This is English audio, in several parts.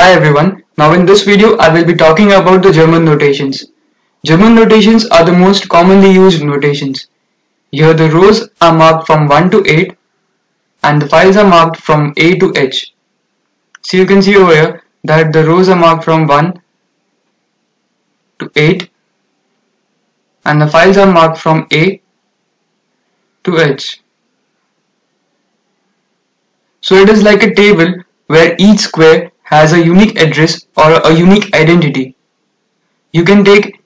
Hi everyone, now in this video I will be talking about the German notations. German notations are the most commonly used notations. Here the rows are marked from 1 to 8 and the files are marked from A to H. So you can see over here that the rows are marked from 1 to 8 and the files are marked from A to H. So it is like a table where each square has a unique address or a unique identity. You can take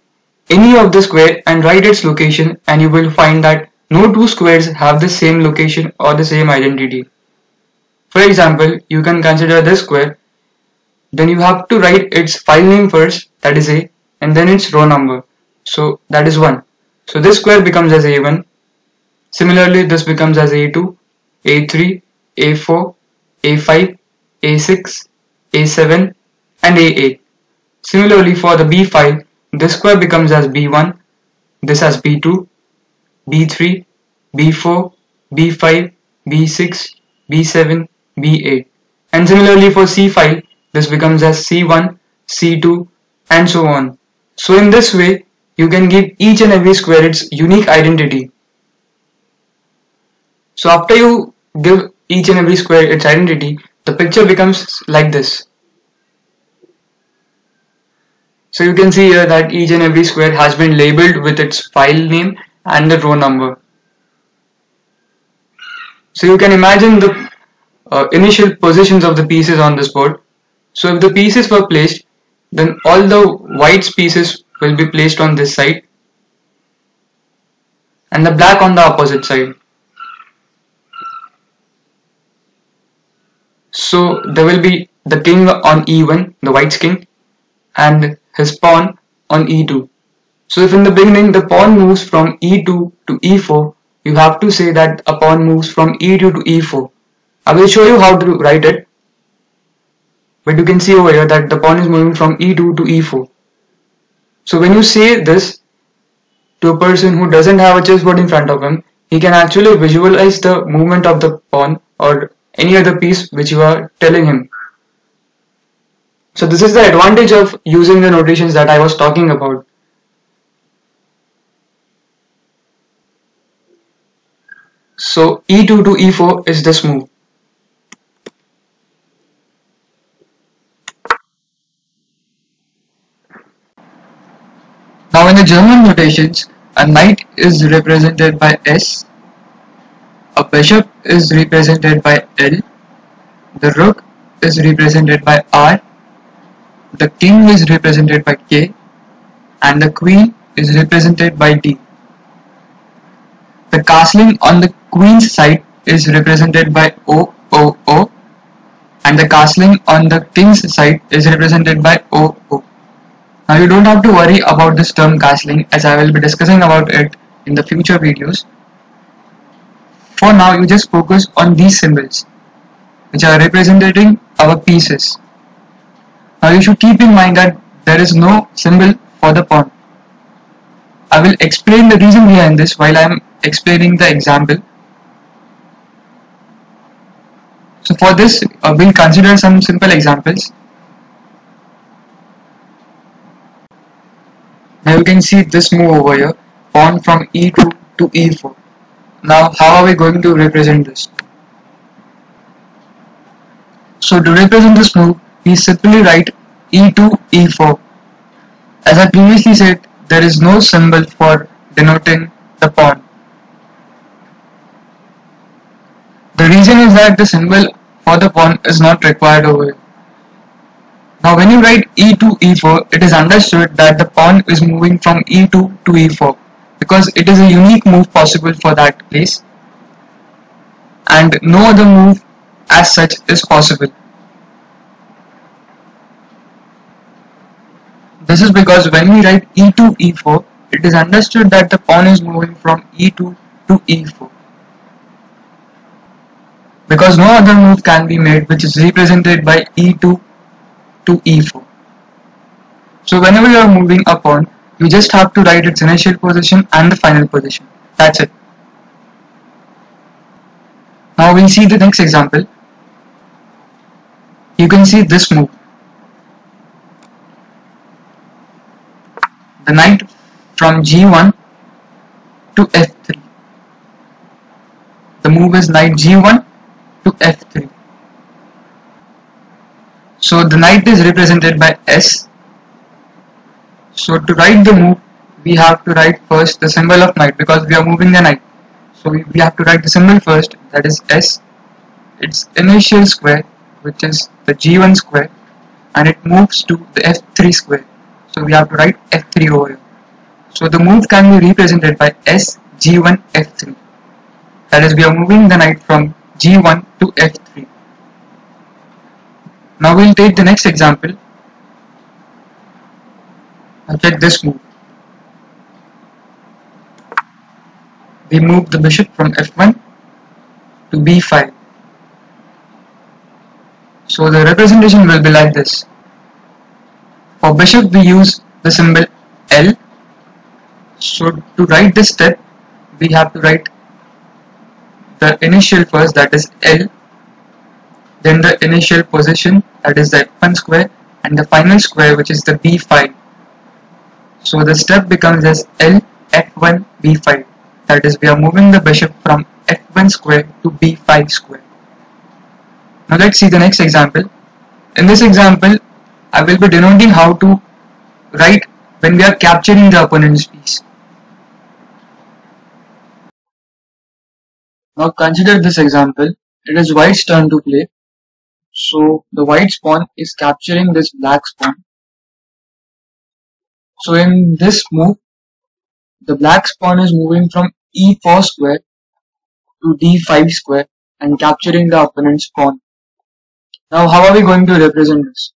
any of the square and write its location and you will find that no two squares have the same location or the same identity. For example, you can consider this square, then you have to write its file name first, that is A, and then its row number, so that is 1. So this square becomes as A1. Similarly, this becomes as A2, A3, A4, A5, A6, A7 and A8. Similarly, for the B file, this square becomes as B1, this as B2, B3, B4, B5, B6, B7, B8. And similarly for C file, this becomes as C1, C2 and so on. So in this way, you can give each and every square its unique identity. So after you give each and every square its identity, the picture becomes like this. So you can see here that each and every square has been labeled with its file name and the row number. So you can imagine the initial positions of the pieces on this board. So if the pieces were placed, then all the white pieces will be placed on this side and the black on the opposite side. So there will be the king on E1, the white's king, and his pawn on E2. So if in the beginning the pawn moves from E2 to E4, you have to say that a pawn moves from E2 to E4. I will show you how to write it, but you can see over here that the pawn is moving from E2 to E4. So when you say this to a person who doesn't have a chessboard in front of him, he can actually visualize the movement of the pawn or any other piece which you are telling him. So this is the advantage of using the notations that I was talking about. So E2 to E4 is this move. Now in the German notations, a knight is represented by S, a bishop is represented by L, the rook is represented by R, the king is represented by K, and the queen is represented by D. The castling on the queen's side is represented by O, O, O, and the castling on the king's side is represented by O, O. Now you don't have to worry about this term castling, as I will be discussing about it in the future videos. For now, you just focus on these symbols which are representing our pieces. Now you should keep in mind that there is no symbol for the pawn. I will explain the reason behind this while I am explaining the example. So for this, we'll consider some simple examples. Now you can see this move over here, pawn from E2 to E4. Now how are we going to represent this? So to represent this move, we simply write E2, E4. As I previously said, there is no symbol for denoting the pawn. The reason is that the symbol for the pawn is not required over here. Now when you write E2, E4, it is understood that the pawn is moving from E2 to E4 because it is a unique move possible for that place and no other move as such is possible. This is because when we write E2, E4, it is understood that the pawn is moving from E2 to E4 because no other move can be made which is represented by E2 to E4. So whenever you are moving a pawn, you just have to write its initial position and the final position. That's it. Now we'll see the next example. You can see this move. the knight from G1 to F3. The move is knight G1 to F3. So the knight is represented by S. So to write the move, we have to write first the symbol of knight because we are moving the knight. So we have to write the symbol first, that is S, its initial square, which is the G1 square, and it moves to the F3 square. So we have to write F3 over here. So the move can be represented by S, G1, F3. That is, we are moving the knight from G1 to F3. Now we'll take the next example. I'll check this move. We move the bishop from F1 to B5. So the representation will be like this. For bishop we use the symbol L. So to write this step, we have to write the initial first, that is L, then the initial position, that is the F1 square, and the final square, which is the B5. So the step becomes as L, F1, B5. That is, we are moving the bishop from F1 square to B5 square. Now let's see the next example. In this example, I will be denoting how to write when we are capturing the opponent's piece. Now consider this example. It is white's turn to play. So the white pawn is capturing this black pawn. So in this move, the black pawn is moving from E4 square to D5 square and capturing the opponent's pawn. Now how are we going to represent this?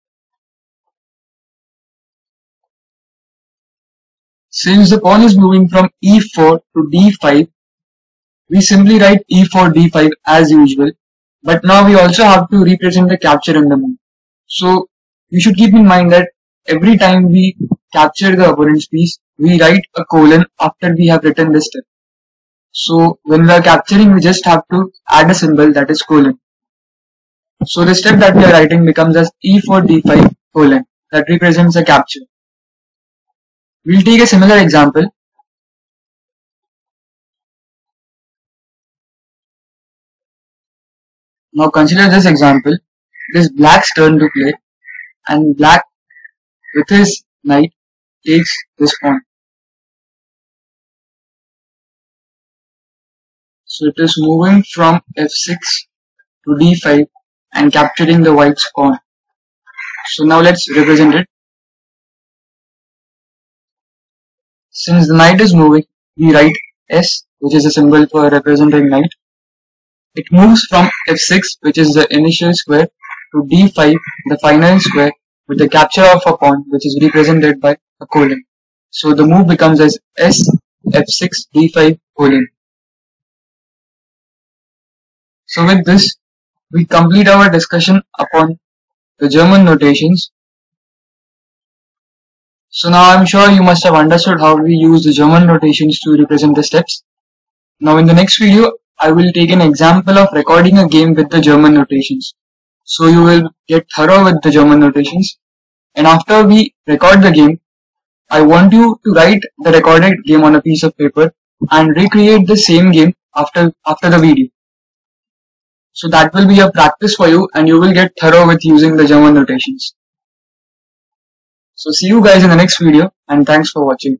Since the pawn is moving from E4 to D5, we simply write E4, D5 as usual, but now we also have to represent the capture in the move. So you should keep in mind that every time we capture the opponent's piece, we write a colon after we have written this step. So when we are capturing, we just have to add a symbol, that is colon. So the step that we are writing becomes as E4, D5 colon, that represents a capture. We'll take a similar example. Now consider this example. It is black's turn to play, and black with his knight takes this pawn. So it is moving from F6 to D5 and capturing the white's pawn. So now let's represent it. Since the knight is moving, we write S, which is a symbol for representing knight. It moves from F6, which is the initial square, to D5, the final square, with the capture of a pawn, which is represented by a colon. So the move becomes as S, F6, D5, colon. So with this, we complete our discussion upon the German notations. So now I'm sure you must have understood how we use the German notations to represent the steps. Now in the next video, I will take an example of recording a game with the German notations. So you will get thorough with the German notations. And after we record the game, I want you to write the recorded game on a piece of paper and recreate the same game after the video. So that will be a practice for you and you will get thorough with using the German notations. So see you guys in the next video and thanks for watching.